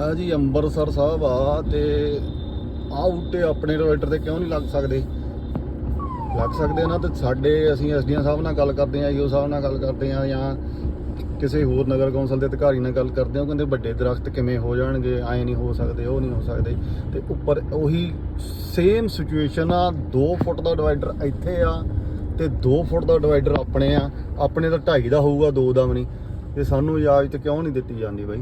ਆ ਜੀ ਅੰਮ੍ਰਿਤਸਰ ਸਾਹਿਬ ਆ ਤੇ ਆਹ ਬੂਟੇ ਆਪਣੇ ਡਿਵਾਈਡਰ ਤੇ ਕਿਉਂ ਨਹੀਂ ਲੱਗ ਸਕਦੇ ਨਾ। ਤੇ ਸਾਡੇ ਅਸੀਂ ਐਸਡੀਐਮ ਸਾਹਿਬ ਨਾਲ ਗੱਲ ਕਰਦੇ ਹਾਂ, ਈਓ ਸਾਹਿਬ ਨਾਲ ਗੱਲ ਕਰਦੇ ਹਾਂ, ਜਾਂ ਕਿਸੇ ਹੋਰ ਨਗਰ ਕੌਂਸਲ ਦੇ ਅਧਿਕਾਰੀ ਨਾਲ ਗੱਲ ਕਰਦੇ ਹਾਂ। ਉਹ ਕਹਿੰਦੇ ਵੱਡੇ ਦਰਖਤ ਕਿਵੇਂ ਹੋ ਜਾਣਗੇ, ਐਂ ਨਹੀਂ ਹੋ ਸਕਦੇ, ਉਹ ਨਹੀਂ ਹੋ ਸਕਦੇ। ਤੇ ਉੱਪਰ ਉਹੀ ਸੇਮ ਸਿਚੁਏਸ਼ਨ ਆ, 2 ਫੁੱਟ ਦਾ ਡਿਵਾਈਡਰ ਇੱਥੇ ਆ ਤੇ 2 ਫੁੱਟ ਦਾ ਡਿਵਾਈਡਰ ਆਪਣੇ ਆ। ਆਪਣੇ ਤਾਂ 2.5 ਦਾ ਹੋਊਗਾ, 2 ਦਾ ਵੀ ਨਹੀਂ। ਤੇ ਸਾਨੂੰ ਇਜਾਜ਼ਤ ਕਿਉਂ ਨਹੀਂ ਦਿੱਤੀ ਜਾਂਦੀ ਬਾਈ?